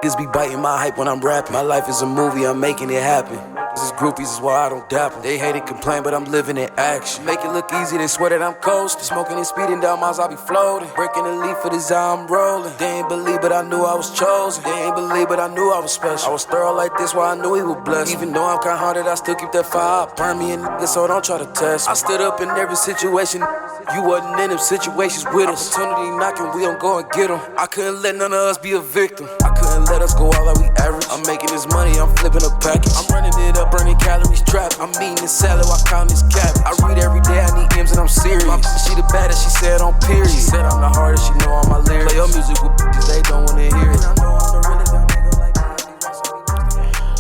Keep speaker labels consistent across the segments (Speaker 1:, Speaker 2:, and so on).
Speaker 1: Niggas be biting my hype when I'm rapping. My life is a movie, I'm making it happen. This is groupies is why I don't dap 'em. They hate it, complain, but I'm living in action. Make it look easy, they swear that I'm coasting. Smoking and speeding down miles, I be floating. Breaking the leaf for this how I'm rolling. They ain't believe, but I knew I was chosen. They ain't believe, but I knew I was special. I was thorough like this, why I knew he would bless. Even though I'm kinda hearted, I still keep that fire. Burn me a nigga, so don't try to test me. I stood up in every situation. You wasn't in them situations with us. Opportunity knocking, we don't go and get them. I couldn't let none of us be a victim. I couldn't let us go all like we average. I'm making this money, I'm flipping a package. I'm running it up, burning calories, trapped. I'm eating this salad while counting this cabbage. I read every day, I need M's and I'm serious. She the baddest, she said on period. She said I'm the hardest, she know all my lyrics. Play your music with bitches, they don't wanna hear it. And I know I'm the realest, that nigga like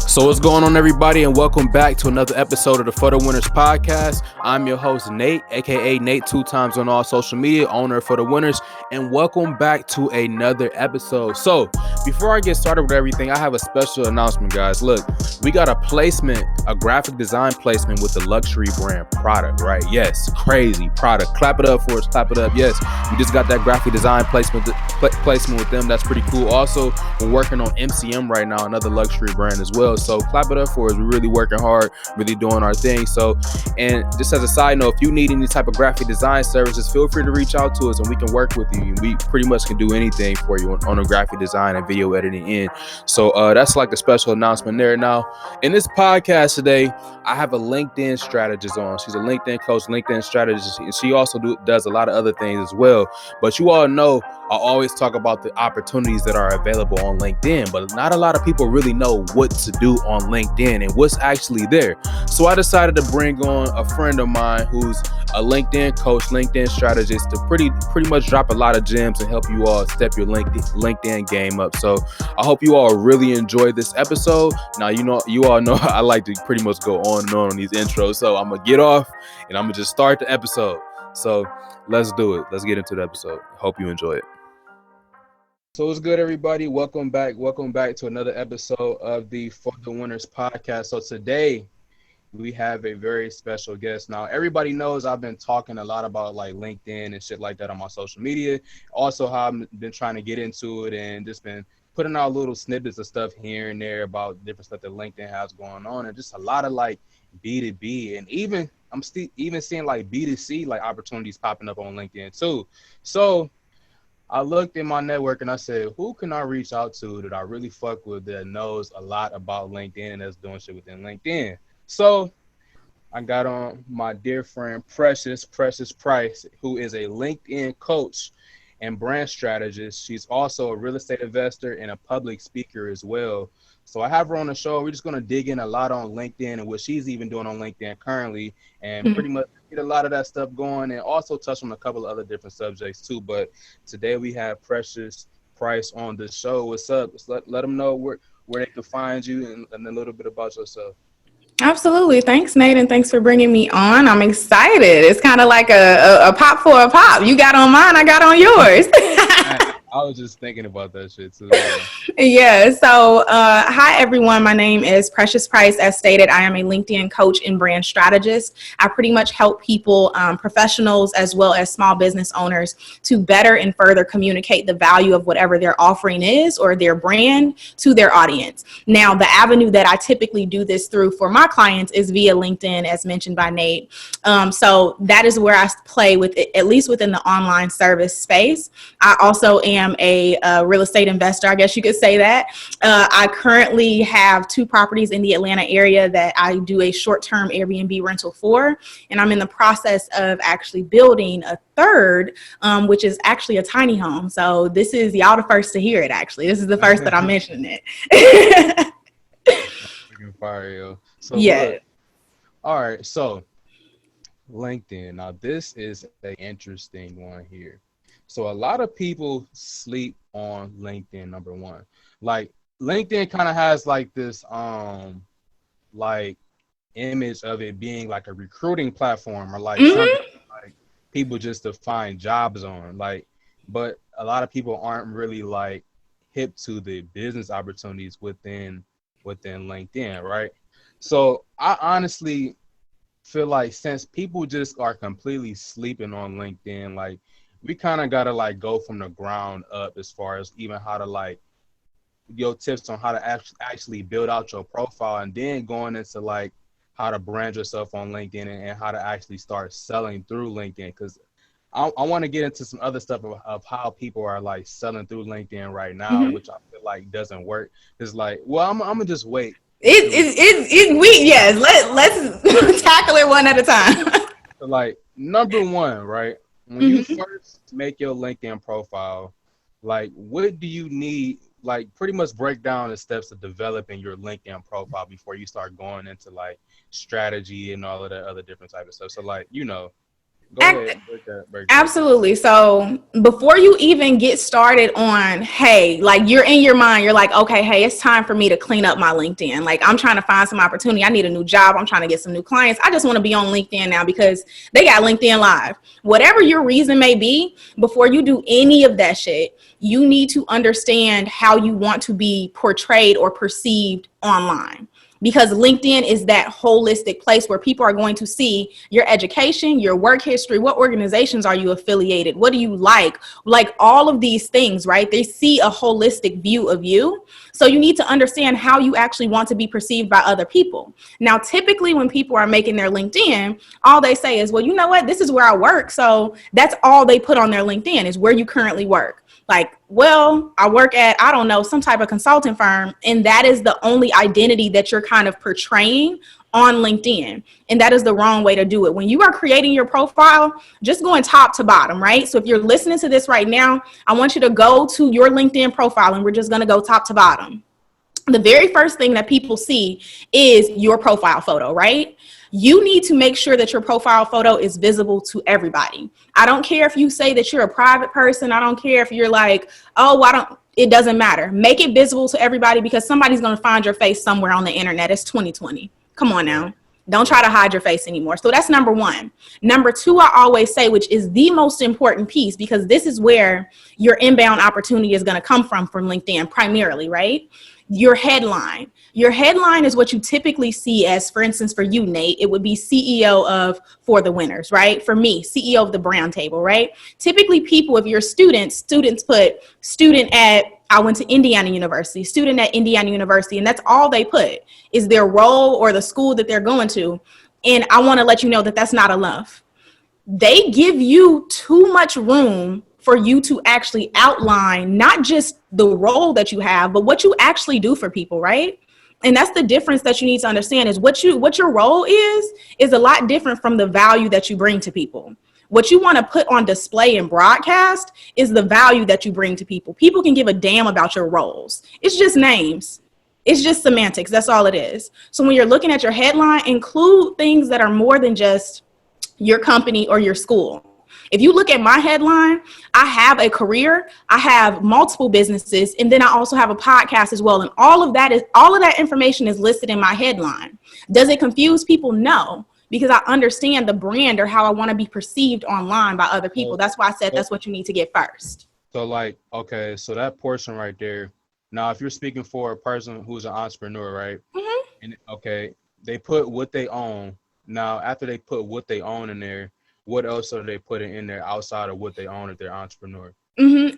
Speaker 2: So what's going on, everybody, and welcome back to another episode of the For the Winners podcast. I'm your host, Nate, aka Nate 2 times on all social media, owner of For the Winners, and welcome back to another episode. So before I get started with everything, I have a special announcement, guys. Look, we got a placement, a graphic design placement with the luxury brand Prada, right? Yes, crazy Prada. Clap it up for us, clap it up. Yes, we just got that graphic design placement with them. That's pretty cool. Also, we're working on MCM right now, another luxury brand as well. So clap it up for us. We're really working hard, really doing our thing. So, and just as a side note, if you need any type of graphic design services, feel free to reach out to us and we can work with you. We pretty much can do anything for you on a graphic design and video editing end. So that's like a special announcement there. Now, in this podcast today, I have a LinkedIn strategist on. She's a LinkedIn coach, LinkedIn strategist, and she also does a lot of other things as well. But you all know I always talk about the opportunities that are available on LinkedIn, but not a lot of people really know what to do on LinkedIn and what's actually there. So I decided to bring on a friend of mine who's a LinkedIn coach, LinkedIn strategist, to pretty much drop a lot of gems and help you all step your LinkedIn game up. So I hope you all really enjoyed this episode. Now, you all know I like to pretty much go on and on these intros. So I'm gonna get off and I'm gonna just start the episode. So let's do it. Let's get into the episode. Hope you enjoy it. So what's good, everybody? Welcome back to another episode of the For the Winners podcast. So today we have a very special guest. Now, everybody knows I've been talking a lot about like LinkedIn and shit like that on my social media. Also, how I've been trying to get into it and just been putting out little snippets of stuff here and there about different stuff that LinkedIn has going on, and just a lot of like B2B, and even I'm still even seeing like B2C like opportunities popping up on LinkedIn too. So I looked in my network and I said, who can I reach out to that I really fuck with that knows a lot about LinkedIn and that's doing shit within LinkedIn? So I got on my dear friend Precious Price, who is a LinkedIn coach and brand strategist. She's also a real estate investor and a public speaker as well. So I have her on the show. We're just going to dig in a lot on LinkedIn and what she's even doing on LinkedIn currently, and pretty much get a lot of that stuff going, and also touch on a couple of other different subjects too. But today we have Precious Price on the show. What's up? Let them know where they can find you and a little bit about yourself.
Speaker 3: Absolutely. Thanks, Nate, and thanks for bringing me on. I'm excited. It's kind of like a pop for a pop. You got on mine, I got on yours.
Speaker 2: I was just thinking about that shit too.
Speaker 3: Yeah. So, hi everyone. My name is Precious Price. As stated, I am a LinkedIn coach and brand strategist. I pretty much help people, professionals as well as small business owners, to better and further communicate the value of whatever their offering is or their brand to their audience. Now, the avenue that I typically do this through for my clients is via LinkedIn, as mentioned by Nate. So that is where I play with it, at least within the online service space. I also am a real estate investor, I guess you could say that. I currently have 2 properties in the Atlanta area that I do a short-term Airbnb rental for, and I'm in the process of actually building a third, which is actually a tiny home. So this is y'all the first to hear it. Actually, this is the first that I'm mentioning it.
Speaker 2: Fire, yo. So
Speaker 3: yeah.
Speaker 2: Look, all right, so LinkedIn. Now this is an interesting one here. So a lot of people sleep on LinkedIn, number one. Like LinkedIn kind of has like this like image of it being like a recruiting platform, or like something like people just to find jobs on. Like, but a lot of people aren't really like hip to the business opportunities within LinkedIn, right? So I honestly feel like since people just are completely sleeping on LinkedIn, like we kind of got to like go from the ground up as far as even how to like your tips on how to actually build out your profile, and then going into like how to brand yourself on LinkedIn, and how to actually start selling through LinkedIn. Because I want to get into some other stuff of how people are like selling through LinkedIn right now, which I feel like doesn't work. It's like, well, I'm gonna just wait.
Speaker 3: Let's tackle it one at a time.
Speaker 2: So like, number one, right? When you first make your LinkedIn profile, like, what do you need? Like, pretty much break down the steps of developing your LinkedIn profile before you start going into like strategy and all of that other different type of stuff. So like, go ahead.
Speaker 3: Absolutely. So before you even get started on, hey, like you're in your mind, you're like, okay, hey, it's time for me to clean up my LinkedIn. Like I'm trying to find some opportunity. I need a new job. I'm trying to get some new clients. I just want to be on LinkedIn now because they got LinkedIn Live. Whatever your reason may be, before you do any of that shit, you need to understand how you want to be portrayed or perceived online. Because LinkedIn is that holistic place where people are going to see your education, your work history, what organizations are you affiliated, what do you like all of these things, right? They see a holistic view of you. So you need to understand how you actually want to be perceived by other people. Now, typically when people are making their LinkedIn, all they say is, well, you know what? This is where I work. So that's all they put on their LinkedIn is where you currently work. Like, well, I work at, I don't know, some type of consulting firm. And that is the only identity that you're kind of portraying on LinkedIn. And that is the wrong way to do it. When you are creating your profile, just going top to bottom, right? So if you're listening to this right now, I want you to go to your LinkedIn profile and we're just going to go top to bottom. The very first thing that people see is your profile photo, right? You need to make sure that your profile photo is visible to everybody. I don't care if you say that you're a private person. I don't care if you're like, oh, it doesn't matter. Make it visible to everybody because somebody's going to find your face somewhere on the internet. It's 2020. Come on now. Don't try to hide your face anymore. So that's number one. Number two, I always say, which is the most important piece, because this is where your inbound opportunity is going to come from LinkedIn primarily, right? Your headline. Your headline is what you typically see as, for instance, for you, Nate, it would be CEO of For the Winners, right? For me, CEO of the Brown Table, right? Typically people, if you're students put student at, I went to Indiana University, student at Indiana University, and that's all they put is their role or the school that they're going to. And I want to let you know that that's not enough. They give you too much room for you to actually outline not just the role that you have, but what you actually do for people, right? And that's the difference that you need to understand is what your role is a lot different from the value that you bring to people. What you want to put on display and broadcast is the value that you bring to people. People can give a damn about your roles. It's just names. It's just semantics. That's all it is. So when you're looking at your headline, include things that are more than just your company or your school. If you look at my headline, I have a career, I have multiple businesses, and then I also have a podcast as well. And all of that information is listed in my headline. Does it confuse people? No, because I understand the brand or how I want to be perceived online by other people. That's why I said that's what you need to get first.
Speaker 2: So like, okay, so that portion right there. Now, if you're speaking for a person who's an entrepreneur, right? Mm-hmm. And okay, they put what they own. Now, after they put what they own in there, what else are they putting in there outside of what they own if they're entrepreneur?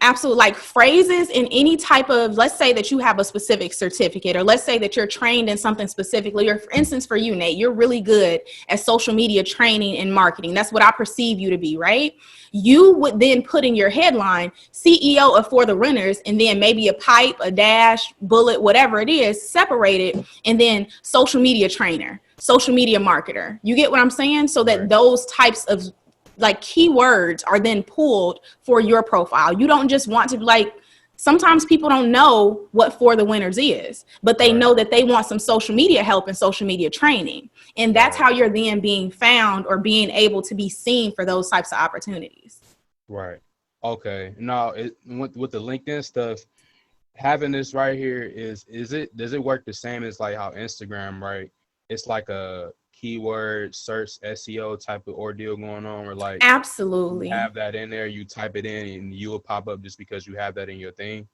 Speaker 3: Absolutely. Like phrases in any type of, let's say that you have a specific certificate, or let's say that you're trained in something specifically, or for instance, for you, Nate, you're really good at social media training and marketing. That's what I perceive you to be, right? You would then put in your headline, CEO of For the Winners, and then maybe a pipe, a dash, bullet, whatever it is, separated, and then social media trainer, social media marketer. You get what I'm saying? So that those types of like keywords are then pulled for your profile. You don't just want to like, sometimes people don't know what For the Winners is, but they know that they want some social media help and social media training. And that's how you're then being found or being able to be seen for those types of opportunities.
Speaker 2: Right. Okay. Now with the LinkedIn stuff, having this right here does it work the same as like how Instagram, right? It's like a keyword search SEO type of ordeal going on, where like
Speaker 3: absolutely
Speaker 2: you have that in there, you type it in and you will pop up just because you have that in your thing.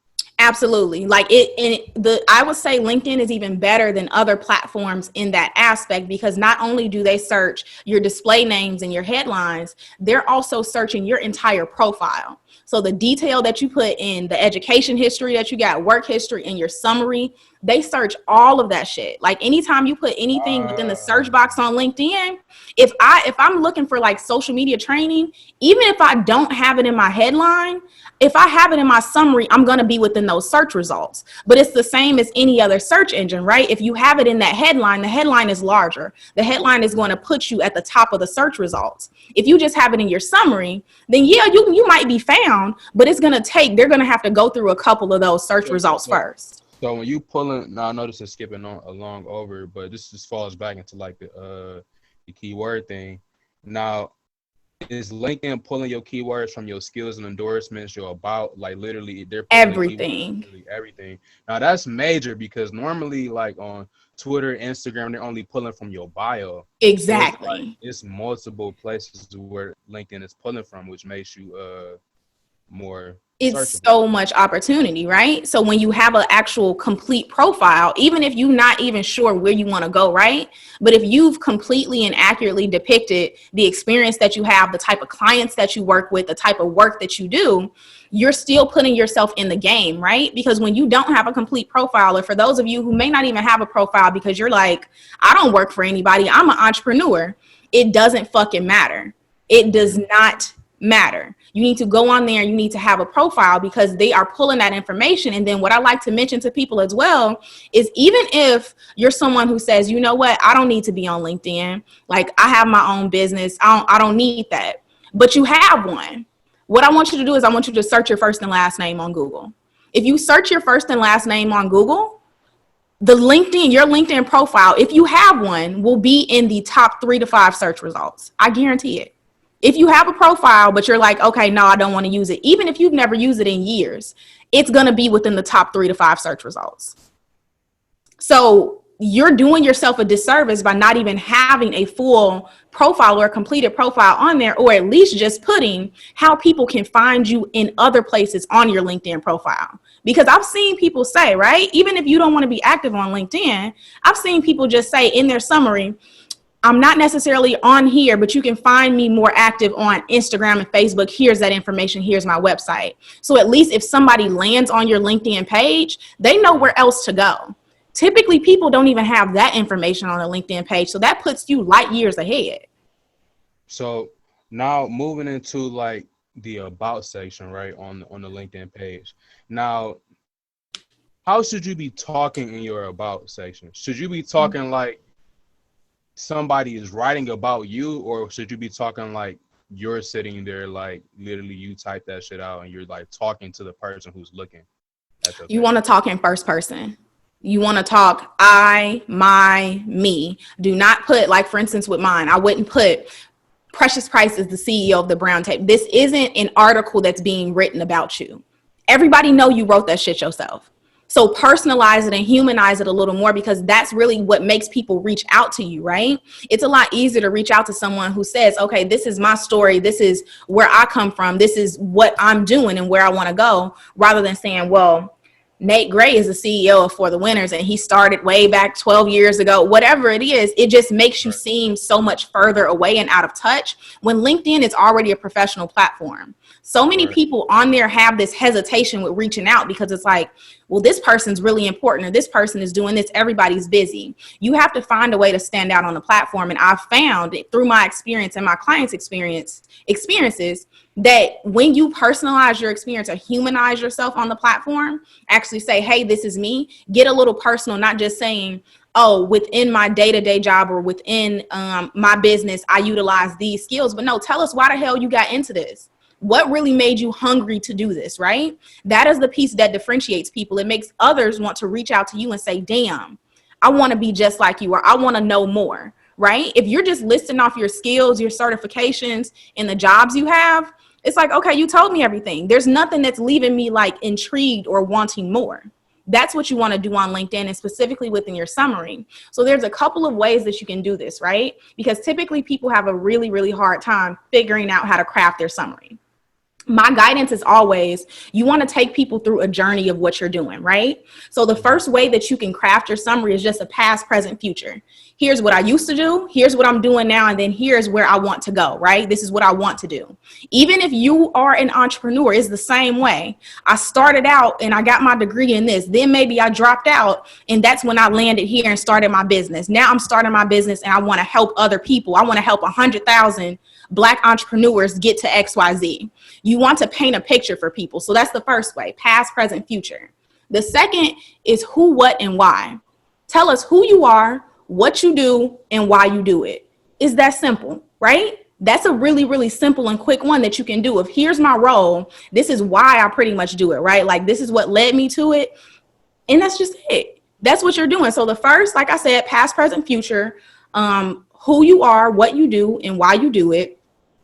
Speaker 3: Absolutely. Like I would say LinkedIn is even better than other platforms in that aspect, because not only do they search your display names and your headlines, they're also searching your entire profile. So the detail that you put in, the education history that you got, work history, and your summary, they search all of that shit. Like anytime you put anything within the search box on LinkedIn, if I'm looking for like social media training, even if I don't have it in my headline, if I have it in my summary, I'm going to be within those search results. But it's the same as any other search engine, right? If you have it in that headline, the headline is larger. The headline is going to put you at the top of the search results. If you just have it in your summary, then yeah, you might be found, but they're going to have to go through a couple of those search results first.
Speaker 2: So when you pulling, now I know this is skipping along over, but this just falls back into like the keyword thing. Now, is LinkedIn pulling your keywords from your skills and endorsements, your about, like literally they're
Speaker 3: everything.
Speaker 2: Everything. Now that's major, because normally like on Twitter, Instagram, they're only pulling from your bio.
Speaker 3: Exactly.
Speaker 2: So it's multiple places where LinkedIn is pulling from, which makes you more.
Speaker 3: It's so much opportunity, right? So when you have an actual complete profile, even if you're not even sure where you want to go, right? But if you've completely and accurately depicted the experience that you have, the type of clients that you work with, the type of work that you do, you're still putting yourself in the game, right? Because when you don't have a complete profile, or for those of you who may not even have a profile because you're like, I don't work for anybody, I'm an entrepreneur, it doesn't fucking matter. It does not matter. You need to go on there and you need to have a profile, because they are pulling that information. And then what I like to mention to people as well is, even if you're someone who says, you know what, I don't need to be on LinkedIn. Like I have my own business. I don't need that. But you have one. What I want you to do is I want you to search your first and last name on Google. If you search your first and last name on Google, your LinkedIn profile, if you have one, will be in the top 3 to 5 search results. I guarantee it. If you have a profile, but you're like, okay, no, I don't want to use it. Even if you've never used it in years, it's going to be within the top 3 to 5 search results. So you're doing yourself a disservice by not even having a full profile or a completed profile on there, or at least just putting how people can find you in other places on your LinkedIn profile. Because I've seen people say, right, even if you don't want to be active on LinkedIn, I've seen people just say in their summary, I'm not necessarily on here, but you can find me more active on Instagram and Facebook. Here's that information. Here's my website. So at least if somebody lands on your LinkedIn page, they know where else to go. Typically, people don't even have that information on a LinkedIn page. So that puts you light years ahead.
Speaker 2: So now moving into like the about section, right, on the LinkedIn page. Now, how should you be talking in your about section? Should you be talking like somebody is writing about you, or should you be talking like you're sitting there, like literally you type that shit out and you're like talking to the person who's looking at the
Speaker 3: You want to talk in first person. You want to talk I, my, me. Do not put, like, for instance, with mine, I wouldn't put Precious Price is the CEO of the Brown Tape. This isn't an article that's being written about you. Everybody know you wrote that shit yourself. So personalize it and humanize it a little more, because that's really what makes people reach out to you, right? It's a lot easier to reach out to someone who says, okay, this is my story. This is where I come from. This is what I'm doing and where I want to go, rather than saying, well, Nate Gray is the CEO of For the Winners and he started way back 12 years ago. Whatever it is, it just makes you seem so much further away and out of touch, when LinkedIn is already a professional platform. So many people on there have this hesitation with reaching out, because it's like, well, this person's really important, or this person is doing this. Everybody's busy. You have to find a way to stand out on the platform. And I've found through my experience and my clients' experiences that when you personalize your experience or humanize yourself on the platform, actually say, hey, this is me, get a little personal, not just saying, oh, within my day-to-day job or within my business, I utilize these skills. But no, tell us why the hell you got into this. What really made you hungry to do this, right? That is the piece that differentiates people. It makes others want to reach out to you and say, damn, I want to be just like you, or I want to know more, right? If you're just listing off your skills, your certifications, and the jobs you have, it's like, okay, you told me everything. There's nothing that's leaving me like intrigued or wanting more. That's what you want to do on LinkedIn, and specifically within your summary. So there's a couple of ways that you can do this, right? Because typically people have a really, really hard time figuring out how to craft their summary. my guidance is always, you want to take people through a journey of what you're doing, right? So the first way that you can craft your summary is just a past, present, future. Here's what I used to do. Here's what I'm doing now. And then here's where I want to go, right? This is what I want to do. Even if you are an entrepreneur, it's the same way. I started out and I got my degree in this. Then maybe I dropped out and that's when I landed here and started my business. Now I'm starting my business and I want to help other people. I want to help 100,000 Black entrepreneurs get to XYZ. You want to paint a picture for people. So that's the first way, past, present, future. The second is who, what, and why. Tell us who you are, what you do, and why you do it. It's that simple, right? That's a really, really simple and quick one that you can do. If here's my role, this is why I pretty much do it, right? Like this is what led me to it. And that's just it. That's what you're doing. So the first, like I said, past, present, future, who you are, what you do, and why you do it.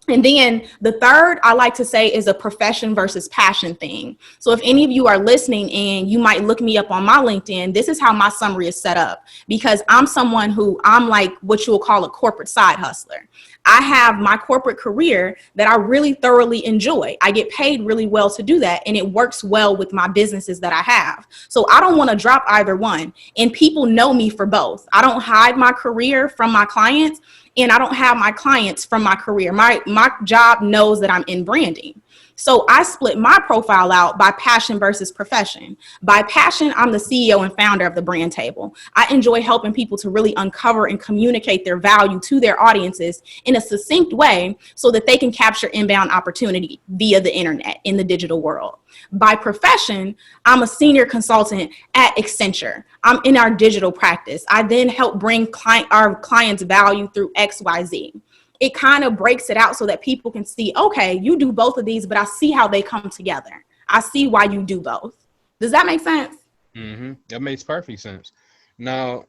Speaker 3: And then the third, I like to say, is a profession versus passion thing. So if any of you are listening and you might look me up on my LinkedIn, this is how my summary is set up, because I'm someone who I'm like what you'll call a corporate side hustler. I have my corporate career that I really thoroughly enjoy. I get paid really well to do that, and it works well with my businesses that I have. So I don't want to drop either one. And people know me for both. I don't hide my career from my clients, and I don't have my clients from my career. My job knows that I'm in branding. So I split my profile out by passion versus profession. By passion, I'm the CEO and founder of the Brand Table. I enjoy helping people to really uncover and communicate their value to their audiences in a succinct way so that they can capture inbound opportunity via the internet in the digital world. By profession, I'm a senior consultant at Accenture. I'm in our digital practice. I then help bring our clients value through XYZ. It kind of breaks it out so that people can see, okay, you do both of these, but I see how they come together. I see why you do both. Does that make sense?
Speaker 2: Mm-hmm. That makes perfect sense. Now,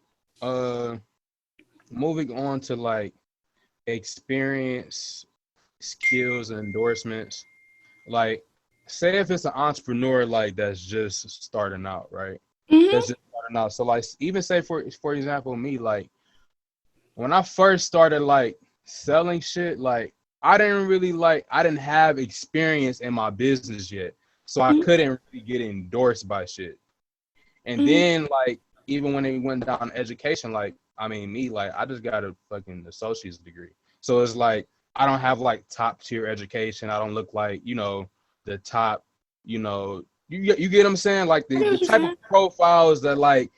Speaker 2: moving on to like experience, skills, and endorsements. Like, say if it's an entrepreneur like that's just starting out, right?
Speaker 3: Mm-hmm.
Speaker 2: That's just starting out. So like, even say for example, me, like when I first started like selling shit, like I didn't have experience in my business yet, so I couldn't really get endorsed by shit. And then like even when it went down education, like I mean me, like I just got a fucking associate's degree, so it's like I don't have like top tier education. I don't look like, you know, the top, you know, you get what I'm saying, like the type of profiles that like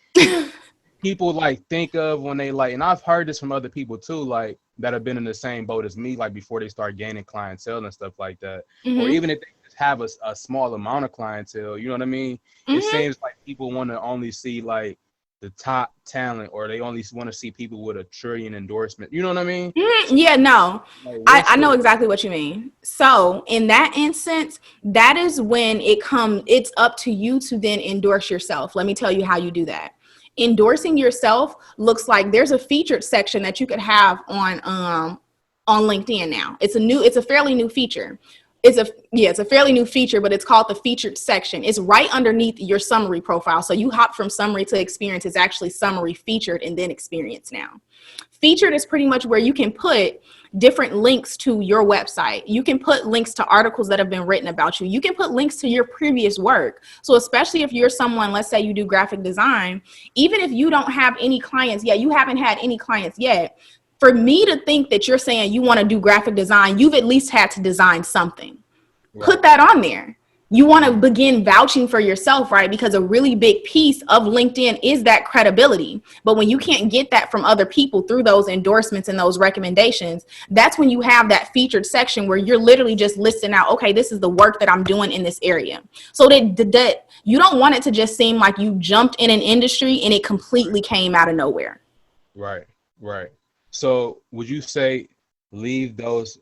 Speaker 2: people like think of when they like, and I've heard this from other people too, like that have been in the same boat as me, like before they start gaining clientele and stuff like that. Or even if they just have a small amount of clientele, you know what I mean? It seems like people want to only see like the top talent, or they only want to see people with a trillion endorsement. You know what I mean?
Speaker 3: Yeah, no,
Speaker 2: Like,
Speaker 3: I know exactly what you mean. So in that instance, that is when it's up to you to then endorse yourself. Let me tell you how you do that. Endorsing yourself looks like there's a featured section that you could have on LinkedIn now. It's a fairly new feature. It's a fairly new feature, but it's called the featured section. It's right underneath your summary profile. So you hop from summary to experience. It's actually summary, featured, and then experience now. Featured is pretty much where you can put different links to your website. You can put links to articles that have been written about you. You can put links to your previous work. So especially if you're someone, let's say you do graphic design, even if you don't have any clients yet, you haven't had any clients yet, for me to think that you're saying you want to do graphic design, you've at least had to design something. Right. Put that on there. You want to begin vouching for yourself, right? Because a really big piece of LinkedIn is that credibility. But when you can't get that from other people through those endorsements and those recommendations, that's when you have that featured section where you're literally just listing out, okay, this is the work that I'm doing in this area. So that you don't want it to just seem like you jumped in an industry and it completely came out of nowhere.
Speaker 2: Right, right. So would you say leave those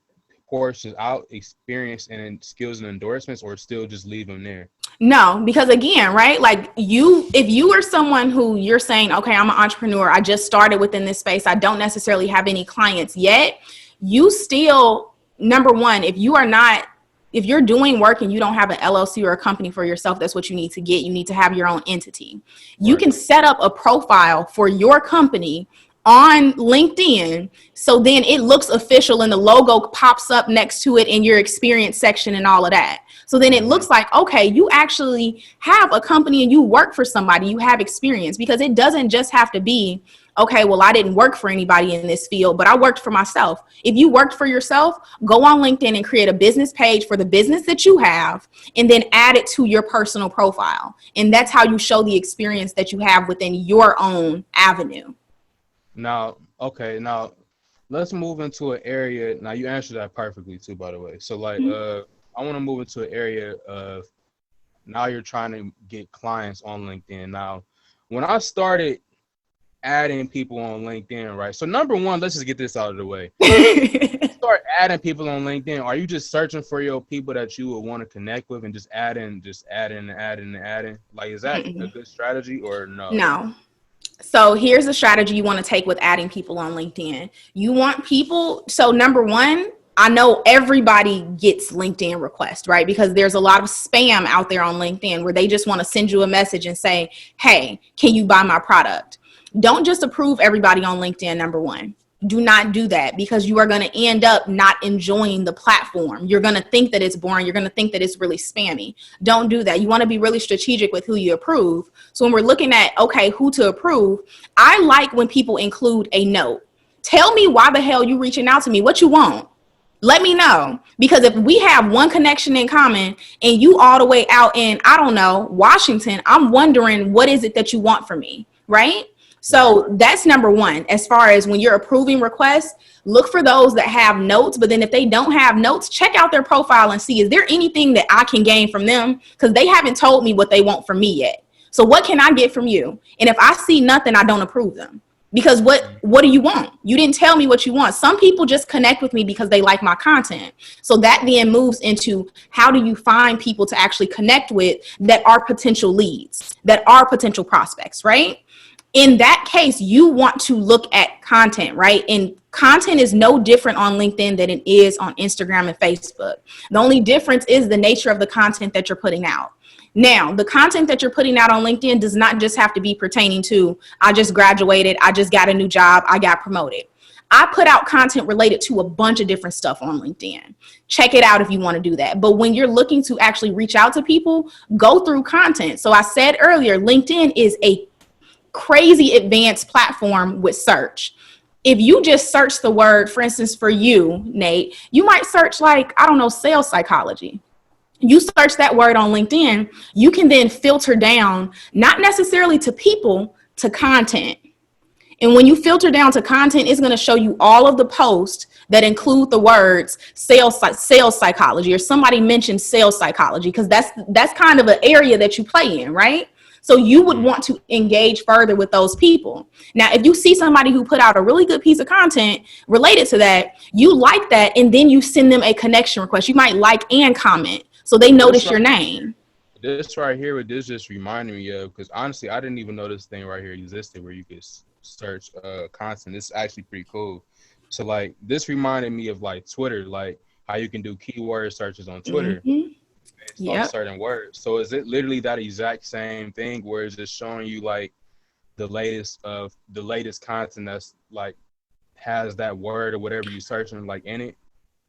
Speaker 2: portions out, experience and skills and endorsements, or still just leave them there?
Speaker 3: No, because again, right? Like if you are someone who you're saying, okay, I'm an entrepreneur, I just started within this space, I don't necessarily have any clients yet, you still, number one, if you're doing work and you don't have an LLC or a company for yourself, that's what you need to get. You need to have your own entity. You can set up a profile for your company on LinkedIn. So then it looks official and the logo pops up next to it in your experience section and all of that. So then it looks like, okay, you actually have a company and you work for somebody, you have experience, because it doesn't just have to be, okay, well, I didn't work for anybody in this field, but I worked for myself. If you worked for yourself, go on LinkedIn and create a business page for the business that you have, and then add it to your personal profile. And that's how you show the experience that you have within your own avenue.
Speaker 2: Now, okay, now let's move into an area. Now, you answered that perfectly too, by the way. So like, I want to move into an area of, now you're trying to get clients on LinkedIn. Now, when I started adding people on LinkedIn, right? So number one, let's just get this out of the way. Start adding people on LinkedIn. Are you just searching for your people that you would want to connect with and just adding? Like, is that a good strategy or no?
Speaker 3: No. So here's a strategy you want to take with adding people on LinkedIn. You want people. So number one, I know everybody gets LinkedIn requests, right? Because there's a lot of spam out there on LinkedIn where they just want to send you a message and say, hey, can you buy my product? Don't just approve everybody on LinkedIn, number one. Do not do that, because you are going to end up not enjoying the platform. You're going to think that it's boring. You're going to think that it's really spammy. Don't do that. You want to be really strategic with who you approve. So when we're looking at, okay, who to approve, I like when people include a note. Tell me why the hell you reaching out to me, what you want. Let me know, because if we have one connection in common and you all the way out in, I don't know, Washington, I'm wondering what is it that you want from me, right? So that's number one. As far as when you're approving requests, look for those that have notes. But then if they don't have notes, check out their profile and see, is there anything that I can gain from them? Because they haven't told me what they want from me yet. So what can I get from you? And if I see nothing, I don't approve them. Because what do you want? You didn't tell me what you want. Some people just connect with me because they like my content. So that then moves into, how do you find people to actually connect with that are potential leads, that are potential prospects, right? In that case, you want to look at content, right? And content is no different on LinkedIn than it is on Instagram and Facebook. The only difference is the nature of the content that you're putting out. Now, the content that you're putting out on LinkedIn does not just have to be pertaining to, I just graduated, I just got a new job, I got promoted. I put out content related to a bunch of different stuff on LinkedIn. Check it out if you want to do that. But when you're looking to actually reach out to people, go through content. So I said earlier, LinkedIn is a crazy advanced platform with search. If you just search the word, for instance, for you, Nate, you might search like, I don't know, sales psychology. You search that word on LinkedIn, you can then filter down, not necessarily to people, to content. And when you filter down to content, it's going to show you all of the posts that include the words sales psychology, or somebody mentioned sales psychology, because that's kind of an area that you play in, right? So you would want to engage further with those people. Now, if you see somebody who put out a really good piece of content related to that, you like that, and then you send them a connection request. You might like and comment, so they notice your name.
Speaker 2: This right here, what this just reminded me of, because honestly, I didn't even know this thing right here existed where you could search content. This is actually pretty cool. So like, this reminded me of like Twitter, like how you can do keyword searches on Twitter.
Speaker 3: Yeah,
Speaker 2: certain words. So is it literally that exact same thing where it's just showing you like the latest content that's like has that word or whatever you searching like in it?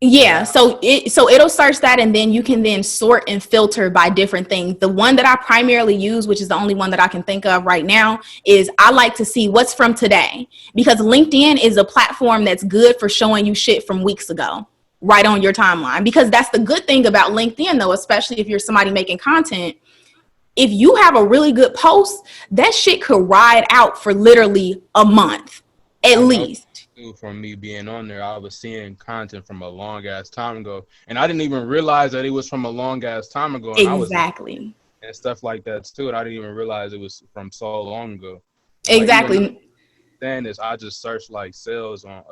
Speaker 3: Yeah, so it'll search that, and then you can then sort and filter by different things. The one that I primarily use, which is the only one that I can think of right now, is I like to see what's from today, because LinkedIn is a platform that's good for showing you shit from weeks ago right on your timeline. Because that's the good thing about LinkedIn, though, especially if you're somebody making content. If you have a really good post, that shit could ride out for literally a month at least.
Speaker 2: From me being on there, I was seeing content from a long ass time ago, and I didn't even realize that it was from a long ass time ago. And
Speaker 3: exactly.
Speaker 2: And stuff like that too. And I didn't even realize it was from so long ago.
Speaker 3: Exactly.
Speaker 2: Like, then is I just searched like sales on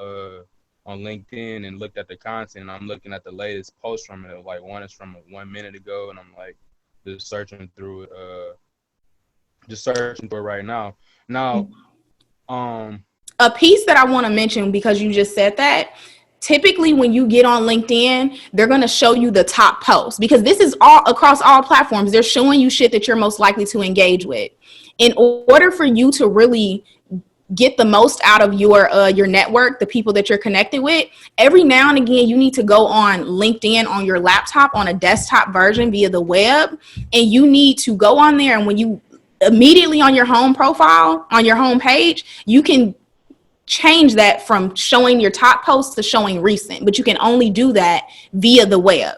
Speaker 2: LinkedIn and looked at the content. And I'm looking at the latest post from it. Like one is from 1 minute ago, and I'm like just searching through it. Just searching for it right now. Now,
Speaker 3: a piece that I want to mention, because you just said that, typically when you get on LinkedIn, they're going to show you the top posts, because this is all across all platforms. They're showing you shit that you're most likely to engage with. In order for you to really get the most out of your network, the people that you're connected with, every now and again, you need to go on LinkedIn on your laptop on a desktop version via the web. And you need to go on there. And when you immediately on your home profile, on your home page, you can change that from showing your top posts to showing recent, but you can only do that via the web.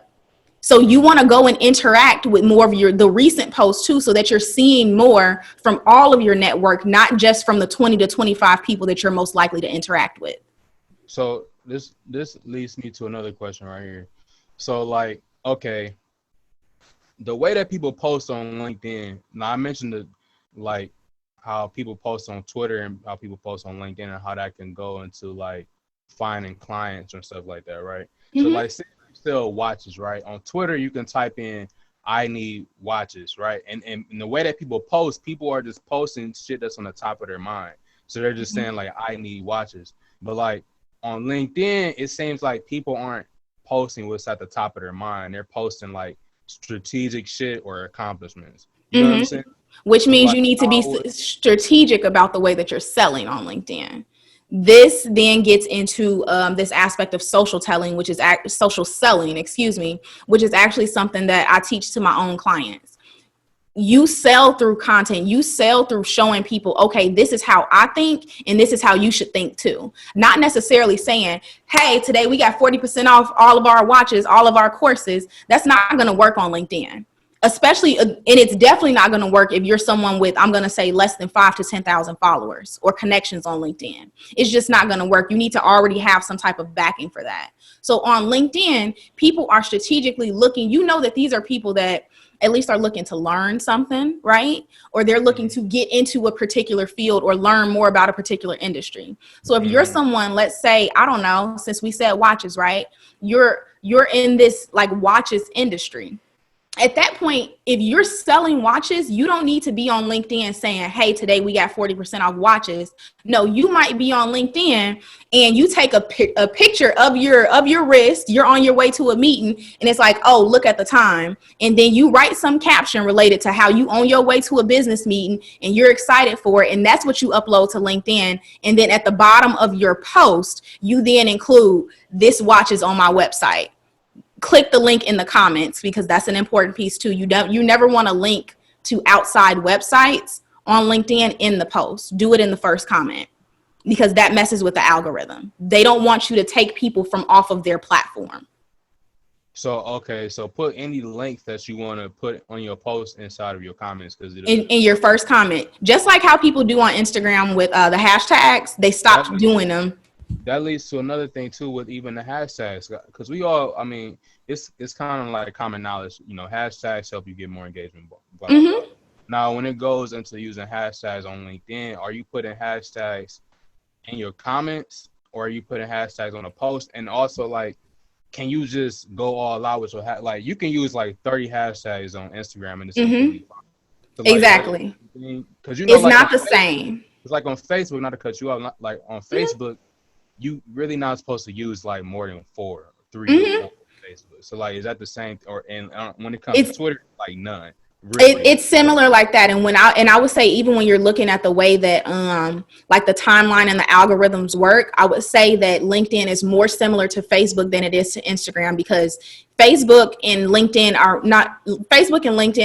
Speaker 3: So you want to go and interact with more of the recent posts too, so that you're seeing more from all of your network, not just from the 20 to 25 people that you're most likely to interact with.
Speaker 2: So this leads me to another question right here. So like, okay, the way that people post on LinkedIn, now I mentioned the, like how people post on Twitter and how people post on LinkedIn and how that can go into like finding clients and stuff like that, right? So like, say you sell watches, right? On Twitter, you can type in, I need watches, right? And the way that people post, people are just posting shit that's on the top of their mind. So they're just saying like, I need watches. But like on LinkedIn, it seems like people aren't posting what's at the top of their mind. They're posting like strategic shit or accomplishments. You know what I'm saying?
Speaker 3: Which means like, you need to be strategic about the way that you're selling on LinkedIn. This then gets into this aspect of social selling, which is actually something that I teach to my own clients. You sell through content. You sell through showing people, okay, this is how I think, and this is how you should think too. Not necessarily saying, hey, today we got 40% off all of our watches, all of our courses. That's not going to work on LinkedIn. Especially, and it's definitely not going to work if you're someone with, I'm going to say, less than 5 to 10,000 followers or connections on LinkedIn. It's just not going to work. You need to already have some type of backing for that. So on LinkedIn, people are strategically looking. You know that these are people that at least are looking to learn something, right? Or they're looking to get into a particular field or learn more about a particular industry. So if you're someone, let's say, I don't know, since we said watches, right? You're in this like watches industry. At that point, if you're selling watches, you don't need to be on LinkedIn saying, hey, today we got 40% off watches. No, you might be on LinkedIn and you take a picture of your wrist. You're on your way to a meeting and it's like, oh, look at the time. And then you write some caption related to how you on your way to a business meeting and you're excited for it. And that's what you upload to LinkedIn. And then at the bottom of your post, you then include, this watch is on my website. Click the link in the comments because that's an important piece too. You never want to link to outside websites on LinkedIn in the post. Do it in the first comment because that messes with the algorithm. They don't want you to take people from off of their platform.
Speaker 2: So, okay. So put any links that you want to put on your post inside of your comments. Because
Speaker 3: in your first comment, just like how people do on Instagram with the hashtags, they stopped doing them.
Speaker 2: That leads to another thing too with even the hashtags, because we all, I mean, it's kind of like common knowledge, you know, hashtags help you get more engagement. Blah, blah, blah. Now, when it goes into using hashtags on LinkedIn, are you putting hashtags in your comments or are you putting hashtags on a post? And also, like, can you just go all out with like you can use like 30 hashtags on Instagram and it's completely fine. So, like,
Speaker 3: exactly.
Speaker 2: Because you know,
Speaker 3: it's
Speaker 2: like,
Speaker 3: not the same.
Speaker 2: It's like on Facebook, not to cut you off, like on Facebook, you really not supposed to use like more than 4 or 3 or 4 Facebook. So like, is that the same? Or and when it comes to Twitter, like none. Really.
Speaker 3: It's similar like that. And I would say even when you're looking at the way that like the timeline and the algorithms work, I would say that LinkedIn is more similar to Facebook than it is to Instagram because Facebook and LinkedIn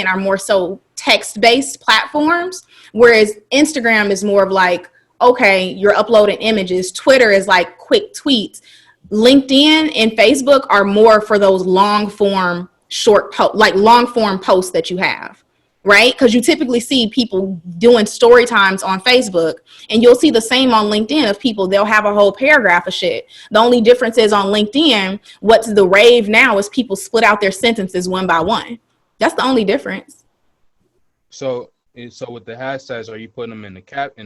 Speaker 3: are more so text-based platforms, whereas Instagram is more of like, okay, you're uploading images. Twitter is like quick tweets. LinkedIn and Facebook are more for those long form posts that you have, right? Because you typically see people doing story times on Facebook and you'll see the same on LinkedIn of people, they'll have a whole paragraph of shit. The only difference is on LinkedIn, what's the rave now is people split out their sentences one by one. That's the only difference.
Speaker 2: So with the hashtags, are you putting them in the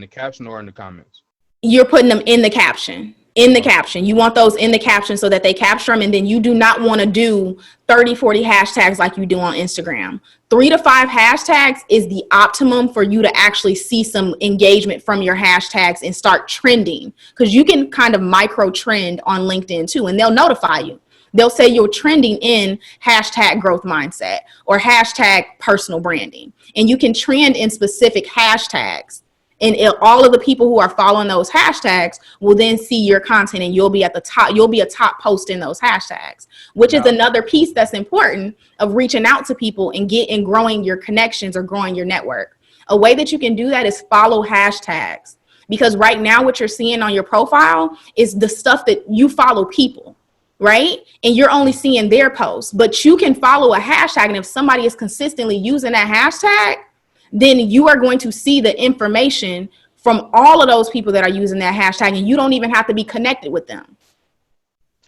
Speaker 2: caption or in the comments?
Speaker 3: You're putting them in the caption. In the caption. You want those in the caption so that they capture them. And then you do not want to do 30, 40 hashtags like you do on Instagram. 3 to 5 hashtags is the optimum for you to actually see some engagement from your hashtags and start trending. Because you can kind of micro trend on LinkedIn too, and they'll notify you. They'll say you're trending in hashtag growth mindset or hashtag personal branding. And you can trend in specific hashtags. And all of the people who are following those hashtags will then see your content, and you'll be at the top. You'll be a top post in those hashtags, which is another piece that's important of reaching out to people and growing your connections or growing your network. A way that you can do that is follow hashtags, because right now what you're seeing on your profile is the stuff that you follow people, right? And you're only seeing their posts, but you can follow a hashtag. And if somebody is consistently using that hashtag, then you are going to see the information from all of those people that are using that hashtag, and you don't even have to be connected with them.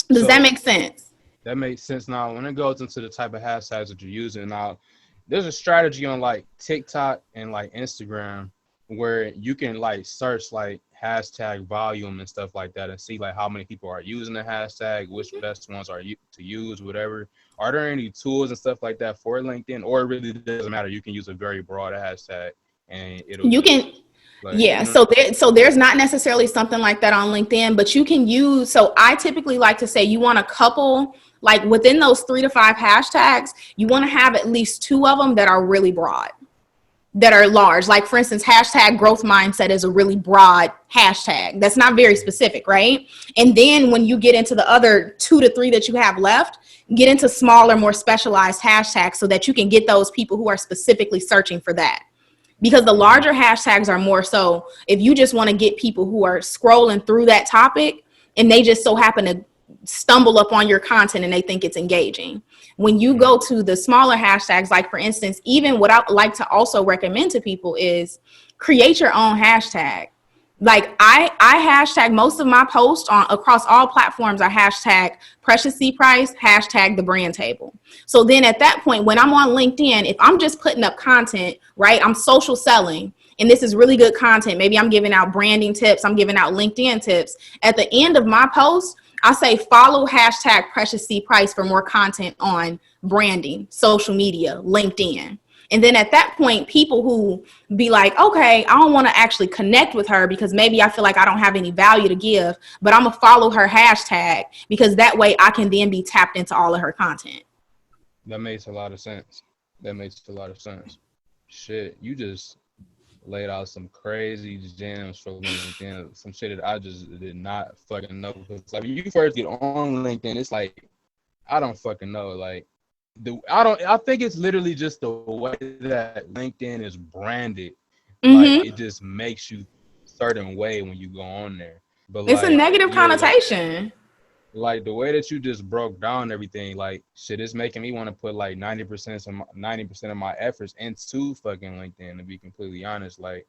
Speaker 3: Does that make sense?
Speaker 2: That makes sense. Now, when it goes into the type of hashtags that you're using, now there's a strategy on like TikTok and like Instagram where you can like search like hashtag volume and stuff like that and see like how many people are using the hashtag, which best ones are to use, whatever. Are there any tools and stuff like that for LinkedIn, or it really doesn't matter? You can use a very broad hashtag and it'll.
Speaker 3: You can. Like, yeah. So there's not necessarily something like that on LinkedIn, but you can use. So I typically like to say you want a couple, like within those 3 to 5 hashtags, you want to have at least 2 of them that are really broad, that are large. Like for instance, hashtag growth mindset is a really broad hashtag. That's not very specific, right? And then when you get into the other 2 to 3 that you have left, get into smaller, more specialized hashtags so that you can get those people who are specifically searching for that. Because the larger hashtags are more so if you just want to get people who are scrolling through that topic and they just so happen to stumble upon your content and they think it's engaging. When you go to the smaller hashtags, like for instance, even what I like to also recommend to people is create your own hashtag. Like I hashtag most of my posts on across all platforms are hashtag Precious C Price, hashtag the brand table. So then at that point, when I'm on LinkedIn, if I'm just putting up content, right, I'm social selling, and this is really good content. Maybe I'm giving out branding tips. I'm giving out LinkedIn tips. At the end of my post, I say follow hashtag Precious C Price for more content on branding, social media, LinkedIn. And then at that point, people who be like, okay, I don't want to actually connect with her because maybe I feel like I don't have any value to give, but I'm going to follow her hashtag because that way I can then be tapped into all of her content.
Speaker 2: That makes a lot of sense. Shit, you just laid out some crazy gems for LinkedIn, some shit that I just did not fucking know. Because like when you first get on LinkedIn, it's like, I don't fucking know. Like, I think it's literally just the way that LinkedIn is branded. Like it just makes you a certain way when you go on there. But
Speaker 3: it's like, a negative connotation.
Speaker 2: Like the way that you just broke down everything, like shit, it's making me want to put like 90% of my efforts into fucking LinkedIn, to be completely honest. Like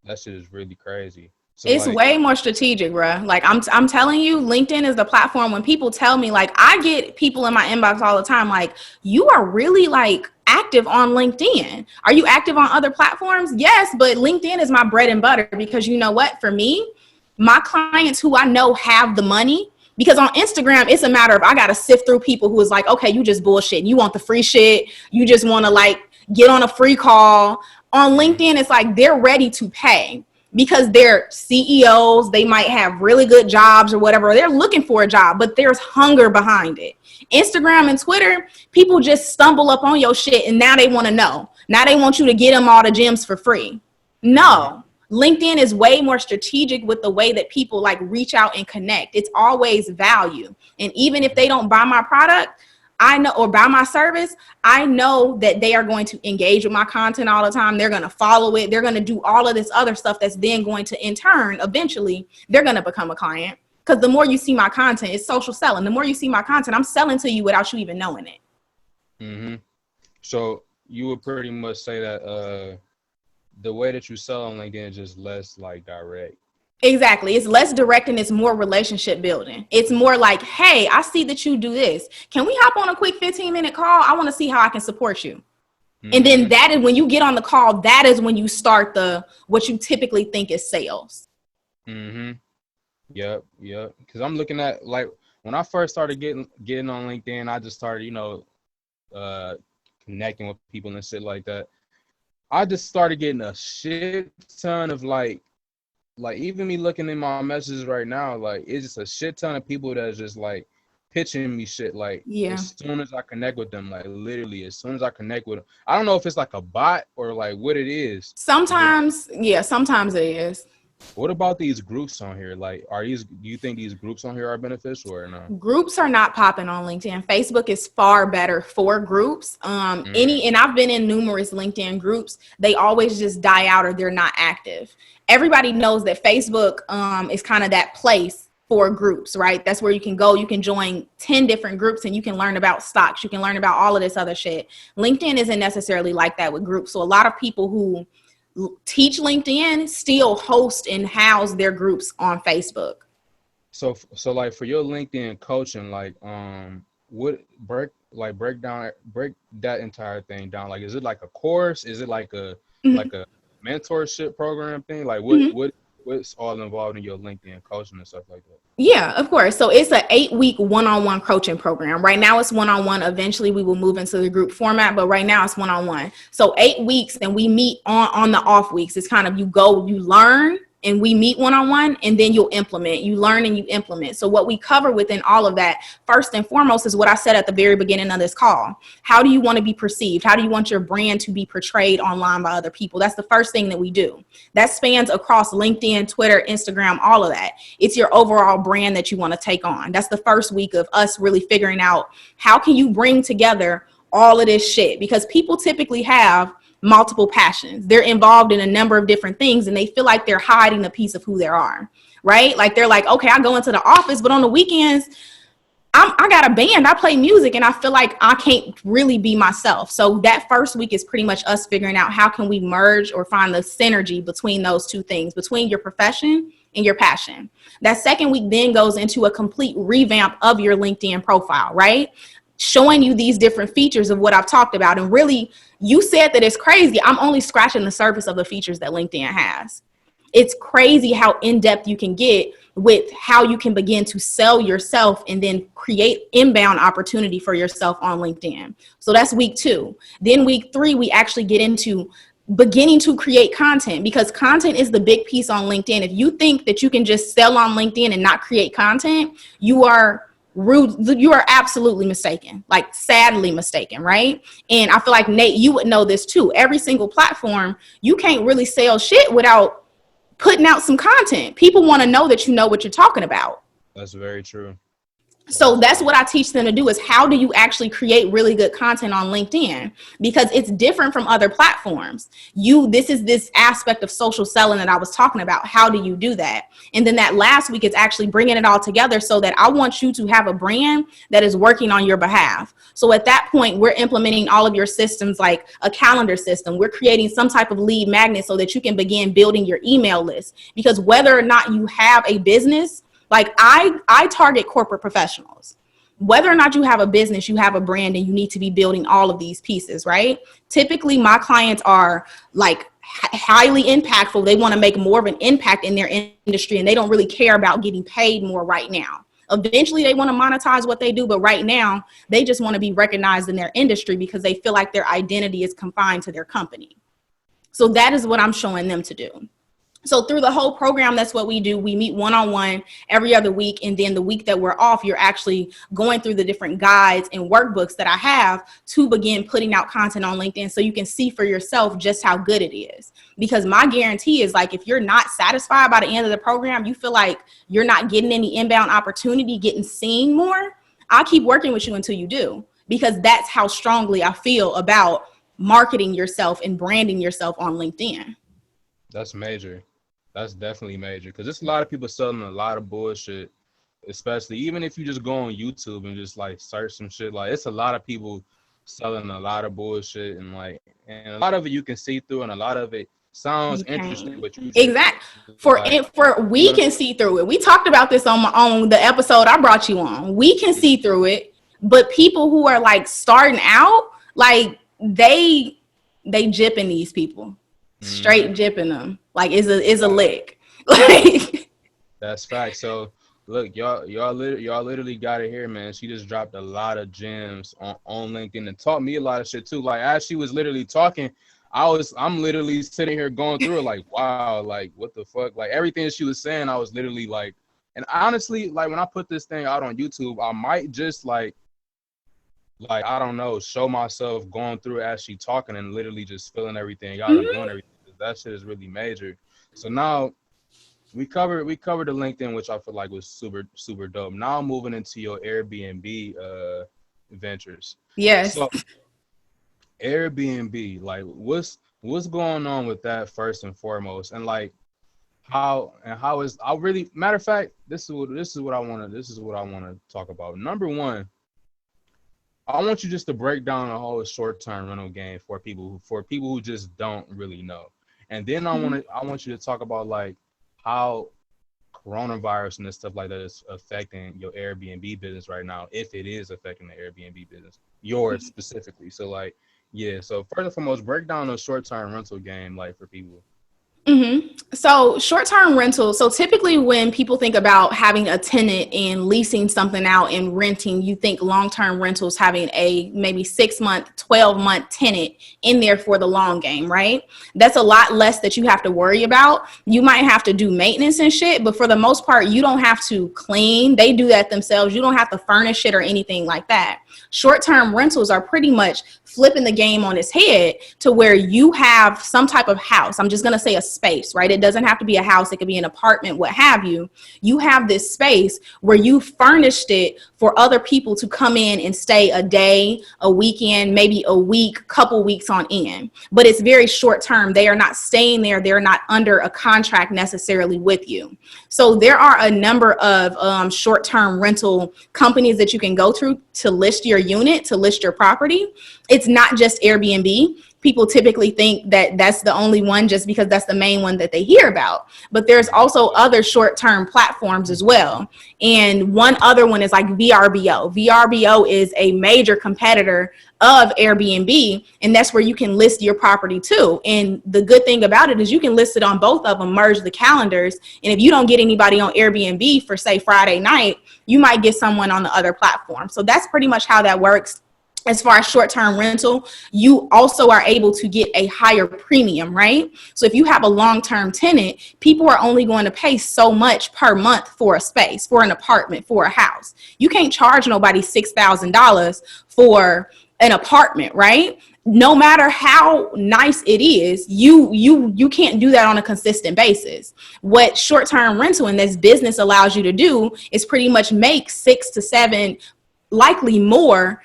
Speaker 2: that shit is really crazy. So
Speaker 3: it's like, way more strategic, bro. Like I'm telling you, LinkedIn is the platform. When people tell me, like, I get people in my inbox all the time, like, you are really like active on LinkedIn. Are you active on other platforms? Yes, but LinkedIn is my bread and butter because you know what? For me, my clients who I know have the money, because on Instagram, it's a matter of I got to sift through people who is like, okay, you just bullshit. You want the free shit. You just want to like get on a free call. On LinkedIn, it's like they're ready to pay. Because they're CEOs, they might have really good jobs or whatever. Or they're looking for a job, but there's hunger behind it. Instagram and Twitter, people just stumble up on your shit and now they want to know. Now they want you to get them all the gems for free. No, LinkedIn is way more strategic with the way that people like reach out and connect. It's always value. And even if they don't buy my product, I know, or buy my service, I know that they are going to engage with my content all the time. They're going to follow it. They're going to do all of this other stuff that's then going to, in turn, eventually, they're going to become a client. Because the more you see my content, it's social selling. The more you see my content, I'm selling to you without you even knowing it.
Speaker 2: So you would pretty much say that the way that you sell on LinkedIn is just less like direct.
Speaker 3: Exactly. It's less direct and it's more relationship building. It's more like, hey, I see that you do this. Can we hop on a quick 15-minute call? I want to see how I can support you. And then that is when you get on the call, that is when you start what you typically think is sales.
Speaker 2: Yep. Because I'm looking at, like, when I first started getting on LinkedIn, I just started, connecting with people and shit like that. I just started getting a shit ton of like even me looking in my messages right now, like it's just a shit ton of people that's just like pitching me shit like
Speaker 3: Yeah.
Speaker 2: as soon as I connect with them, like literally as soon as I connect with them. I don't know if it's like a bot or like what it is.
Speaker 3: Sometimes, yeah, sometimes it is.
Speaker 2: What about these groups on here? Like, do you think these groups on here are beneficial or no?
Speaker 3: Groups are not popping on LinkedIn. Facebook is far better for groups. And I've been in numerous LinkedIn groups. They always just die out or they're not active. Everybody knows that Facebook is kind of that place for groups, right? That's where you can go. You can join 10 different groups and you can learn about stocks. You can learn about all of this other shit. LinkedIn isn't necessarily like that with groups. So a lot of people who teach LinkedIn still host and house their groups on Facebook.
Speaker 2: So like for your LinkedIn coaching, like what break that entire thing down. Like, is it like a course? Is it like a like a mentorship program thing? Like what's all involved in your LinkedIn coaching and stuff like that?
Speaker 3: Yeah, of course. So it's an 8-week one-on-one coaching program. Right now it's one-on-one. Eventually we will move into the group format, but right now it's one-on-one. So 8 weeks, and we meet on the off weeks. It's kind of, you learn, and we meet one-on-one, and then you'll implement. You learn and you implement. So what we cover within all of that, first and foremost, is what I said at the very beginning of this call. How do you want to be perceived? How do you want your brand to be portrayed online by other people? That's the first thing that we do. That spans across LinkedIn, Twitter, Instagram, all of that. It's your overall brand that you want to take on. That's the first week of us really figuring out how can you bring together all of this shit, because people typically have multiple passions. They're involved in a number of different things and they feel like they're hiding a piece of who they are, right? Like they're like, okay, I go into the office, but on the weekends, I got a band, I play music, and I feel like I can't really be myself. So that first week is pretty much us figuring out how can we merge or find the synergy between those two things, between your profession and your passion. That second week then goes into a complete revamp of your LinkedIn profile, right? Showing you these different features of what I've talked about. And really, you said that it's crazy. I'm only scratching the surface of the features that LinkedIn has. It's crazy how in-depth you can get with how you can begin to sell yourself and then create inbound opportunity for yourself on LinkedIn. So that's week 2. Then week 3, we actually get into beginning to create content, because content is the big piece on LinkedIn. If you think that you can just sell on LinkedIn and not create content, you are absolutely mistaken, like sadly mistaken, right? And I feel like, Nate, you would know this too. Every single platform, you can't really sell shit without putting out some content. People want to know that you know what you're talking about.
Speaker 2: That's very true.
Speaker 3: So that's what I teach them to do, is how do you actually create really good content on LinkedIn? Because it's different from other platforms. This is this aspect of social selling that I was talking about. How do you do that? And then that last week is actually bringing it all together so that I want you to have a brand that is working on your behalf. So at that point, we're implementing all of your systems, like a calendar system. We're creating some type of lead magnet so that you can begin building your email list. Because whether or not you have a business, like I target corporate professionals. Whether or not you have a business, you have a brand, and you need to be building all of these pieces, right? Typically, my clients are like highly impactful. They want to make more of an impact in their industry, and they don't really care about getting paid more right now. Eventually, they want to monetize what they do, but right now, they just want to be recognized in their industry because they feel like their identity is confined to their company. So that is what I'm showing them to do. So through the whole program, that's what we do. We meet one-on-one every other week. And then the week that we're off, you're actually going through the different guides and workbooks that I have to begin putting out content on LinkedIn so you can see for yourself just how good it is. Because my guarantee is, like, if you're not satisfied by the end of the program, you feel like you're not getting any inbound opportunity, getting seen more, I'll keep working with you until you do. Because that's how strongly I feel about marketing yourself and branding yourself on LinkedIn.
Speaker 2: That's major. That's definitely major, because there's a lot of people selling a lot of bullshit, especially even if you just go on YouTube and just like search some shit. Like, it's a lot of people selling a lot of bullshit, and a lot of it you can see through, and a lot of it sounds interesting, but you
Speaker 3: exactly we can see through it. We talked about this on the episode I brought you on. We can see through it, but people who are like starting out, like they gypping these people. Straight gypping them, like is a lick. Like,
Speaker 2: that's fact. So look, y'all literally got it here, man. She just dropped a lot of gems on LinkedIn and taught me a lot of shit too. Like, as she was literally talking, I'm literally sitting here going through it like, wow, like what the fuck? Like, everything she was saying, I was literally like And honestly, like when I put this thing out on YouTube, I might just like I don't know, show myself going through as she talking and literally just filling everything out and doing everything. That shit is really major. So now we covered the LinkedIn, which I feel like was super dope. Now moving into your Airbnb ventures.
Speaker 3: Yes.
Speaker 2: So Airbnb, like what's going on with that first and foremost, and like how is I really matter of fact, this is what I want to talk about. Number one, I want you just to break down the whole short-term rental game for people who just don't really know. And then I want you to talk about like how coronavirus and stuff like that is affecting your Airbnb business right now, if it is affecting the Airbnb business, yours specifically. So like, yeah. So first and foremost, break down the short-term rental game like for people.
Speaker 3: So short-term rental. So typically when people think about having a tenant and leasing something out and renting, you think long-term rentals having a maybe 6-month, 12-month tenant in there for the long game, right? That's a lot less that you have to worry about. You might have to do maintenance and shit, but for the most part, you don't have to clean. They do that themselves. You don't have to furnish it or anything like that. Short-term rentals are pretty much flipping the game on its head to where you have some type of house. I'm just going to say a space, right? It doesn't have to be a house. It could be an apartment, what have you. You have this space where you furnished it for other people to come in and stay a day, a weekend, maybe a week, couple weeks on end. But it's very short term. They are not staying there. They're not under a contract necessarily with you. So there are a number of short-term rental companies that you can go through to list your unit, to list your property. It's not just Airbnb. People typically think that that's the only one just because that's the main one that they hear about. But there's also other short-term platforms as well. And one other one is like VRBO. VRBO is a major competitor of Airbnb, and that's where you can list your property too. And the good thing about it is you can list it on both of them, merge the calendars. And if you don't get anybody on Airbnb for say Friday night, you might get someone on the other platform. So that's pretty much how that works. As far as short-term rental, you also are able to get a higher premium, right? So if you have a long-term tenant, people are only going to pay so much per month for a space, for an apartment, for a house. You can't charge nobody $6,000 for an apartment, right? No matter how nice it is, you can't do that on a consistent basis. What short-term rental and this business allows you to do is pretty much make 6 to 7, likely more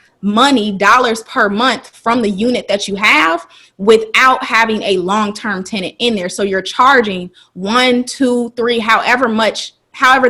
Speaker 3: dollars per month from the unit that you have without having a long-term tenant in there. So you're charging 1, 2, 3, however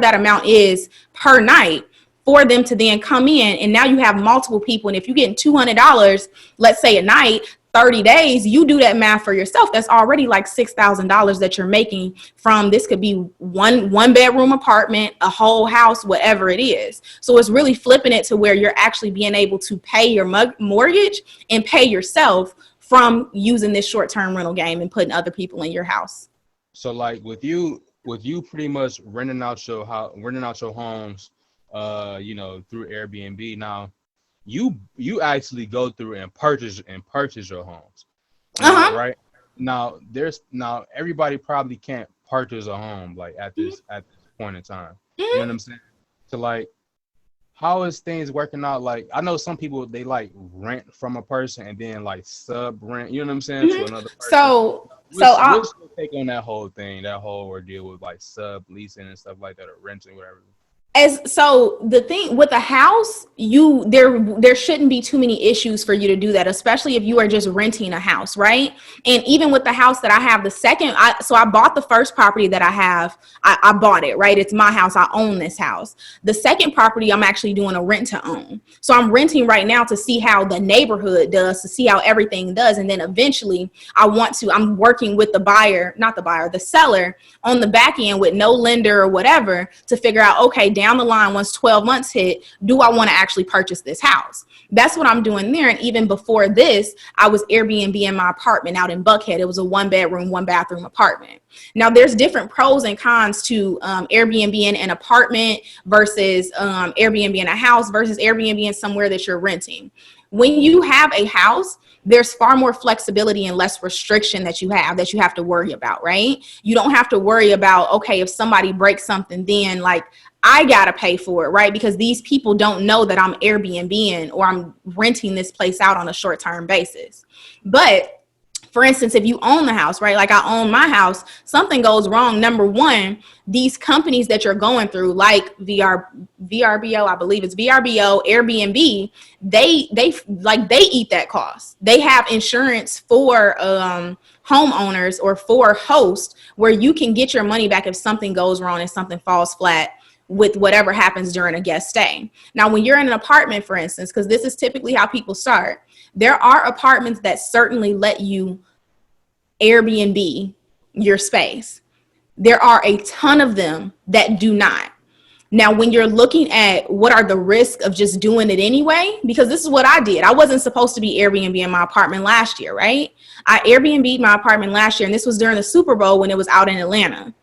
Speaker 3: that amount is per night for them to then come in. And now you have multiple people. And if you're getting $200, let's say a night, 30 days, you do that math for yourself. That's already like $6,000 that you're making from this. Could be one bedroom apartment, a whole house, whatever it is. So it's really flipping it to where you're actually being able to pay your mortgage and pay yourself from using this short-term rental game and putting other people in your house.
Speaker 2: So like with you pretty much renting out your homes, through Airbnb now. You actually go through and purchase your homes, right? Now everybody probably can't purchase a home like at this point in time. You know what I'm saying? So like, how is things working out? Like I know some people they like rent from a person and then like sub rent. You know what I'm saying? To another person.
Speaker 3: So
Speaker 2: what's your take on that whole thing, that whole ordeal with like sub leasing and stuff like that, or renting, whatever?
Speaker 3: So the thing with the house, there shouldn't be too many issues for you to do that, especially if you are just renting a house, right? And even with the house that I have, I bought the first property that I have. I bought it, right? It's my house. I own this house. The second property, I'm actually doing a rent to own. So I'm renting right now to see how the neighborhood does, to see how everything does. And then eventually I'm working with the seller on the back end with no lender or whatever to figure out, okay, down the line, once 12 months hit, do I want to actually purchase this house? That's what I'm doing there. And even before this, I was Airbnb in my apartment out in Buckhead. It was a 1-bedroom, 1-bathroom apartment. Now there's different pros and cons to Airbnb in an apartment versus Airbnb in a house versus Airbnb in somewhere that you're renting. When you have a house, there's far more flexibility and less restriction that you have to worry about, right? You don't have to worry about, okay, if somebody breaks something, then like I got to pay for it, right? Because these people don't know that I'm Airbnb-ing or I'm renting this place out on a short-term basis. But for instance, if you own the house, right? Like I own my house, something goes wrong. Number one, these companies that you're going through, like VRBO, I believe it's VRBO, Airbnb, they eat that cost. They have insurance for homeowners or for hosts where you can get your money back if something goes wrong and something falls flat with whatever happens during a guest stay. Now, when you're in an apartment, for instance, because this is typically how people start, there are apartments that certainly let you Airbnb your space. There are a ton of them that do not. Now, when you're looking at what are the risks of just doing it anyway, because this is what I did. I wasn't supposed to be Airbnb in my apartment last year, right? I Airbnb'd my apartment last year, and this was during the Super Bowl when it was out in Atlanta.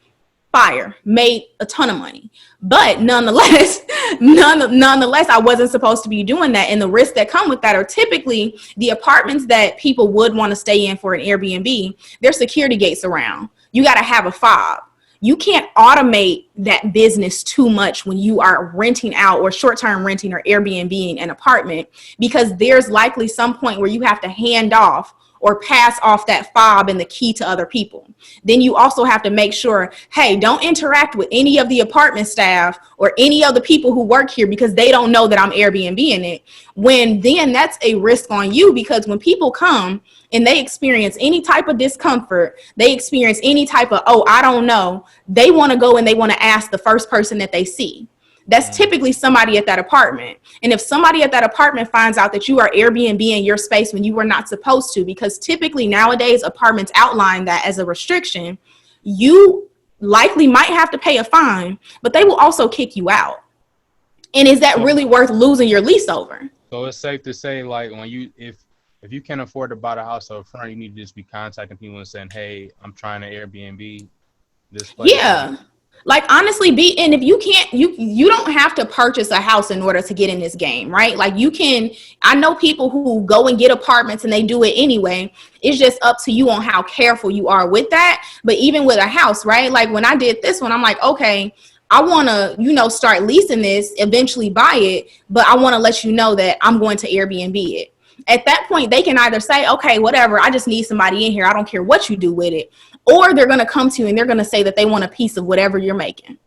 Speaker 3: Fire, made a ton of money. But nonetheless, I wasn't supposed to be doing that. And the risks that come with that are typically the apartments that people would want to stay in for an Airbnb. There's security gates around. You got to have a fob. You can't automate that business too much when you are renting out or short-term renting or Airbnb an apartment, because there's likely some point where you have to hand off or pass off that fob and the key to other people. Then you also have to make sure, hey, don't interact with any of the apartment staff or any of the people who work here because they don't know that I'm Airbnb-ing it. When then that's a risk on you, because when people come and they experience any type of discomfort, they experience any type of, oh, I don't know, they want to go and they want to ask the first person that they see. That's typically somebody at that apartment. And if somebody at that apartment finds out that you are Airbnb in your space when you were not supposed to, because typically nowadays apartments outline that as a restriction, you likely might have to pay a fine, but they will also kick you out. And is that really worth losing your lease over?
Speaker 2: So it's safe to say, like, when if you can't afford to buy the house up front, you need to just be contacting people and saying, hey, I'm trying to Airbnb this place.
Speaker 3: Yeah. Like, honestly, and if you can't, you don't have to purchase a house in order to get in this game, right? Like I know people who go and get apartments and they do it anyway. It's just up to you on how careful you are with that. But even with a house, right? Like when I did this one, I'm like, okay, I want to, start leasing this, eventually buy it, but I want to let you know that I'm going to Airbnb it. At that point, they can either say, okay, whatever, I just need somebody in here. I don't care what you do with it. Or they're going to come to you and they're going to say that they want a piece of whatever you're making.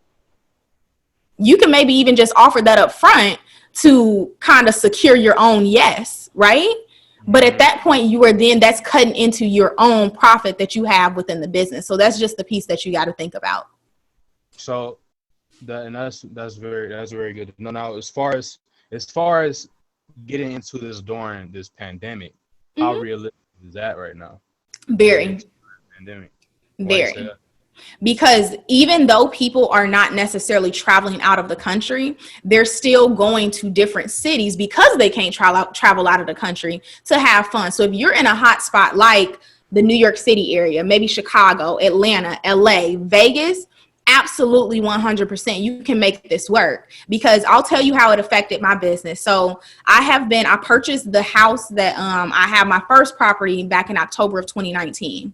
Speaker 3: You can maybe even just offer that up front to kind of secure your own yes, right? But at that point, that's cutting into your own profit that you have within the business. So that's just the piece that you got to think about.
Speaker 2: So that's very good. Now, as far as getting into this during this pandemic, how realistic is that right now?
Speaker 3: Very.
Speaker 2: Pandemic.
Speaker 3: Very. Because even though people are not necessarily traveling out of the country, they're still going to different cities because they can't travel out of the country to have fun. So if you're in a hot spot like the New York City area, maybe Chicago, Atlanta, LA, Vegas, absolutely 100% you can make this work, because I'll tell you how it affected my business. So I purchased the house that I have my first property back in October of 2019.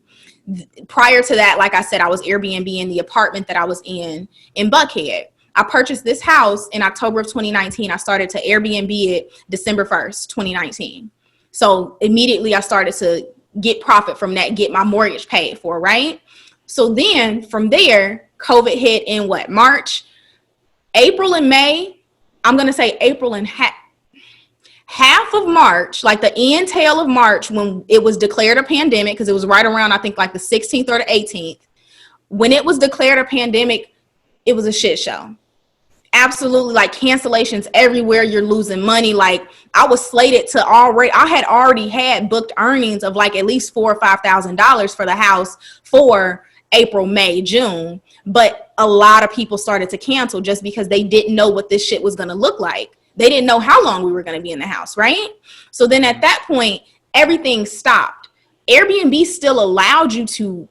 Speaker 3: Prior to that, like I said, I was Airbnb in the apartment that I was in Buckhead. I purchased this house in October of 2019. I started to Airbnb it December 1st, 2019. So immediately I started to get profit from that, get my mortgage paid for, right? So then from there, COVID hit in March, April and May. I'm going to say April and half of March, like the end tail of March, when it was declared a pandemic, because it was right around, I think, like the 16th or the 18th. When it was declared a pandemic, it was a shit show. Absolutely, like cancellations everywhere. You're losing money. Like I was slated to I already had booked earnings of like at least $4,000 or $5,000 for the house for April, May, June. But a lot of people started to cancel just because they didn't know what this shit was going to look like. They didn't know how long we were going to be in the house, right? So then at that point, everything stopped. Airbnb still allowed you to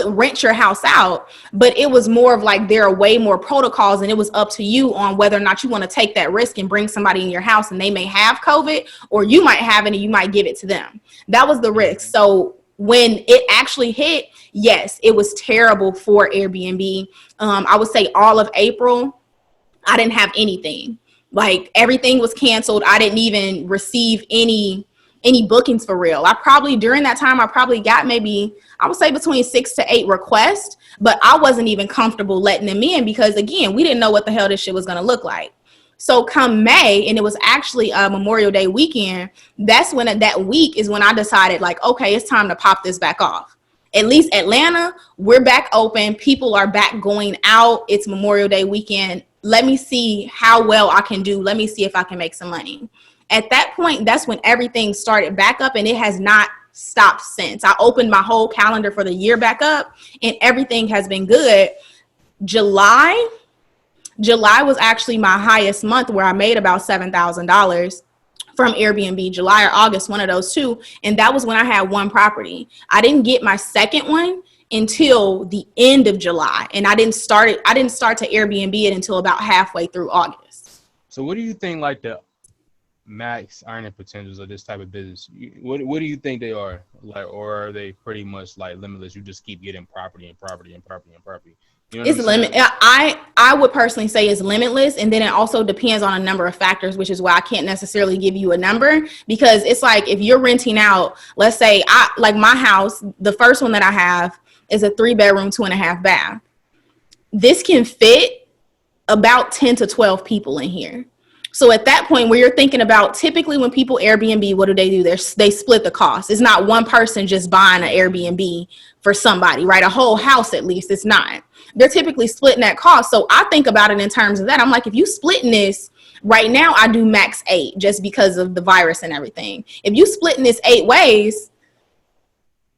Speaker 3: rent your house out, but it was more of like there are way more protocols, and it was up to you on whether or not you want to take that risk and bring somebody in your house, and they may have COVID, or you might have it and you might give it to them. That was the risk. So when it actually hit, yes, it was terrible for Airbnb. I would say all of April, I didn't have anything. Like everything was canceled. I didn't even receive any bookings for real. During that time, I probably got maybe, I would say between 6 to 8 requests, but I wasn't even comfortable letting them in because again, we didn't know what the hell this shit was going to look like. So come May, and it was actually a Memorial Day weekend. That's when that week is when I decided like, okay, it's time to pop this back off. At least Atlanta, we're back open. People are back going out. It's Memorial Day weekend. Let me see how well I can do. Let me see if I can make some money. At that point, that's when everything started back up, and it has not stopped since. I opened my whole calendar for the year back up, and everything has been good. July was actually my highest month, where I made about $7,000 from Airbnb. July or August, one of those two. And that was when I had one property. I didn't get my second one until the end of July. And I didn't start to Airbnb it until about halfway through August.
Speaker 2: So what do you think like the max earning potentials of this type of business? What do you think they are? Like, or are they pretty much like limitless? You just keep getting property and property and property and property. You know, it's limit.
Speaker 3: I would personally say it's limitless, and then it also depends on a number of factors, which is why I can't necessarily give you a number, because it's like if you're renting out, let's say like my house, the first one that I have is a 3-bedroom, 2.5 bath. This can fit about 10 to 12 people in here. So at that point where you're thinking about, typically when people Airbnb, what do? They split the cost. It's not one person just buying an Airbnb for somebody, right? A whole house, at least. It's not. They're typically splitting that cost. So I think about it in terms of that. I'm like, if you splitting this right now, I do max 8 just because of the virus and everything. If you splitting this 8 ways,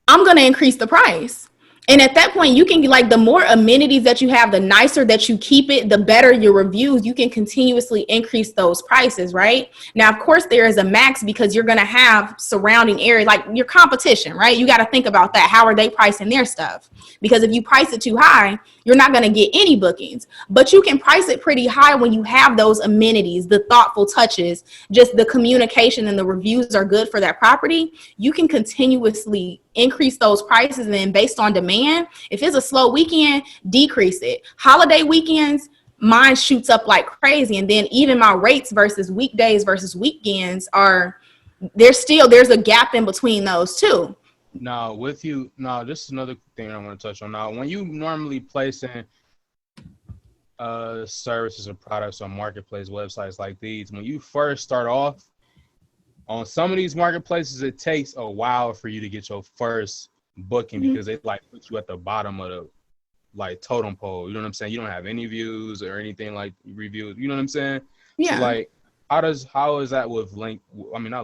Speaker 3: I'm going to increase the price. And at that point, you can, like, the more amenities that you have, the nicer that you keep it, the better your reviews. You can continuously increase those prices, right? Now, of course, there is a max because you're going to have surrounding areas, like your competition, right? You got to think about that. How are they pricing their stuff? Because if you price it too high, you're not going to get any bookings. But you can price it pretty high when you have those amenities, the thoughtful touches, just the communication and the reviews are good for that property. You can continuously increase those prices, and then based on demand, if it's a slow weekend, decrease it. Holiday weekends, mine shoots up like crazy, and then even my rates versus weekdays versus weekends there's a gap in between those too.
Speaker 2: Now this is another thing I want to touch on. Now, when you normally place in services or products on marketplace websites like these, when you first start off, on some of these marketplaces, it takes a while for you to get your first booking because they like put you at the bottom of the like totem pole. You know what I'm saying? You don't have any views or anything like reviews. You know what I'm saying?
Speaker 3: Yeah.
Speaker 2: So like, how is that with not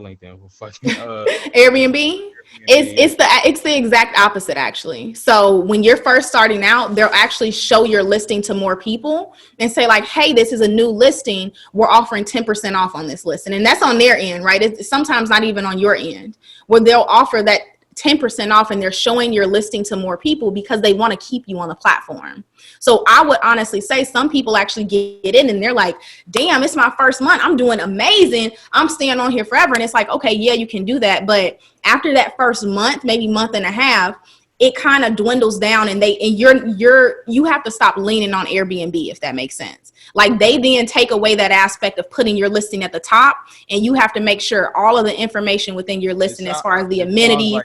Speaker 2: LinkedIn, with fucking
Speaker 3: Airbnb? It's the exact opposite, actually. So when you're first starting out, they'll actually show your listing to more people and say like, hey, this is a new listing. We're offering 10% off on this listing. And that's on their end, right? It's sometimes not even on your end, where they'll offer that 10% off, and they're showing your listing to more people because they want to keep you on the platform. So I would honestly say some people actually get in and they're like, damn, it's my first month. I'm doing amazing. I'm staying on here forever. And it's like, okay, yeah, you can do that. But after that first month, maybe month and a half, it kind of dwindles down, and you have to stop leaning on Airbnb, if that makes sense. Like, they then take away that aspect of putting your listing at the top, and you have to make sure all of the information within your listing, as far as the amenities.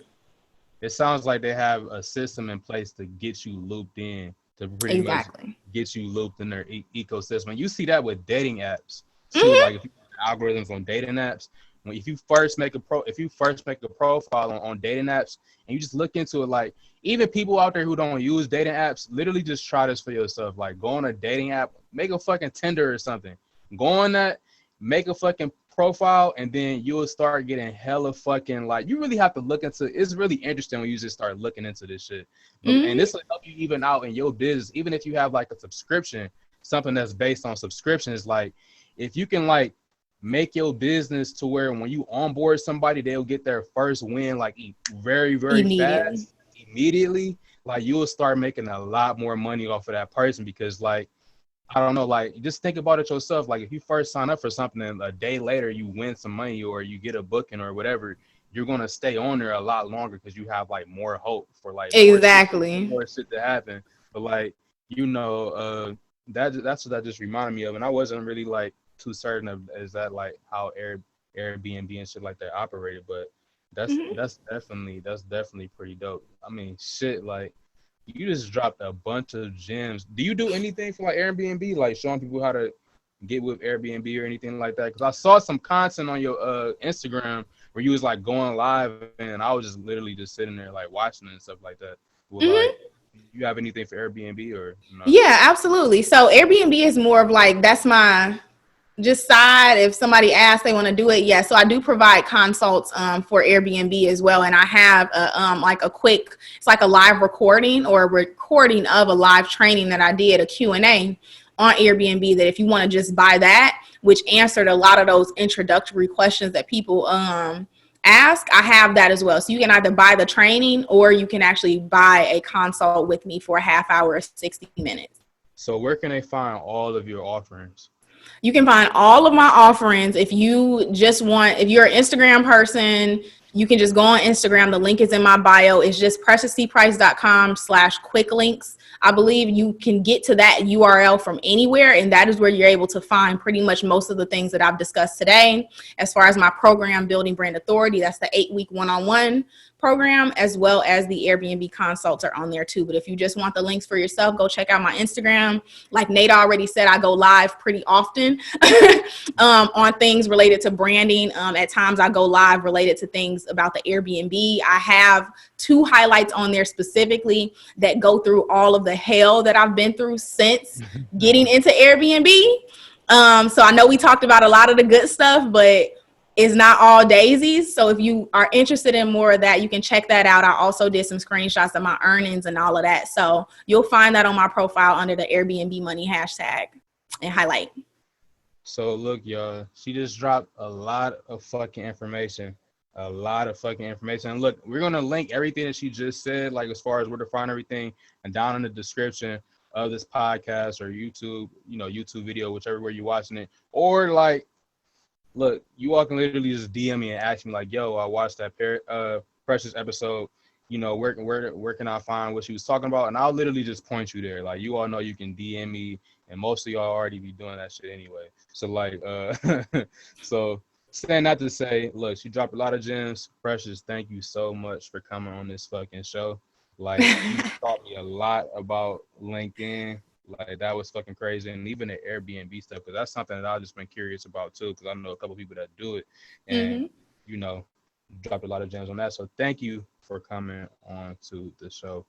Speaker 2: It sounds like they have a system in place to get you looped in, to pretty much get you looped in their ecosystem. You see that with dating apps too, like if you algorithms on dating apps. If you first make a profile on dating apps, and you just look into it, like, even people out there who don't use dating apps, literally just try this for yourself. Like, go on a dating app, make a fucking Tinder or something. Go on that, make a fucking profile, and then you'll start getting hella fucking, like, you really have to look into it. It's really interesting when you just start looking into this shit. And this will help you even out in your business, even if you have like a subscription, something that's based on subscriptions. Like, if you can like make your business to where when you onboard somebody, they'll get their first win like very, very fast, immediately. like you will start making a lot more money off of that person because like, I don't know, like just think about it yourself. Like if you first sign up for something and a day later you win some money or you get a booking or whatever, you're gonna stay on there a lot longer because you have like more hope for like
Speaker 3: Exactly.
Speaker 2: more shit to happen. But like, you know, that's what that just reminded me of. And I wasn't really like too certain of is that like how Airbnb and shit like that operated, but that's definitely pretty dope. I mean, shit, like you just dropped a bunch of gems. Do you do anything for like Airbnb, like showing people how to get with Airbnb or anything like that? Because I saw some content on your Instagram where you was like going live, and I was just literally just sitting there like watching it and stuff like that. Well, like, you have anything for Airbnb or no?
Speaker 3: Yeah, absolutely. So Airbnb is more of like, that's my just side. If somebody asks they want to do it, yeah. So I do provide consults for Airbnb as well, and I have like a quick, it's like a live recording or a recording of a live training that I did, a Q&A on Airbnb, that if you want to just buy that, which answered a lot of those introductory questions that people ask, I have that as well. So you can either buy the training or you can actually buy a consult with me for a half hour or 60 minutes.
Speaker 2: So where can they find all of your offerings?
Speaker 3: You can find all of my offerings. If you just want, if you're an Instagram person, you can just go on Instagram. The link is in my bio. It's just preciouscprice.com/quick-links. I believe you can get to that URL from anywhere, and that is where you're able to find pretty much most of the things that I've discussed today. As far as my program, Building Brand Authority, that's the 8-week one-on-one program, as well as the Airbnb consults are on there too. But if you just want the links for yourself, go check out my Instagram. Like Nate already said, I go live pretty often on things related to branding. At times I go live related to things about the Airbnb. I have 2 highlights on there specifically that go through all of the hell that I've been through since getting into Airbnb. So I know we talked about a lot of the good stuff, but it's not all daisies. So if you are interested in more of that, you can check that out. I also did some screenshots of my earnings and all of that. So you'll find that on my profile under the Airbnb money hashtag and highlight.
Speaker 2: So look, y'all, she just dropped a lot of fucking information. And look, we're going to link everything that she just said, like as far as where to find everything, and down in the description of this podcast or YouTube, YouTube video, whichever way you're watching it. Or like, look, you all can literally just DM me and ask me like, yo, I watched that Precious episode. Where can I find what she was talking about? And I'll literally just point you there. Like, you all know you can DM me, and most of y'all already be doing that shit anyway. So like, so saying that to say, look, she dropped a lot of gems. Precious, thank you so much for coming on this fucking show. Like, you taught me a lot about LinkedIn. Like, that was fucking crazy. And even the Airbnb stuff, because that's something that I've just been curious about too, because I know a couple people that do it, and dropped a lot of gems on that. So thank you for coming on to the show.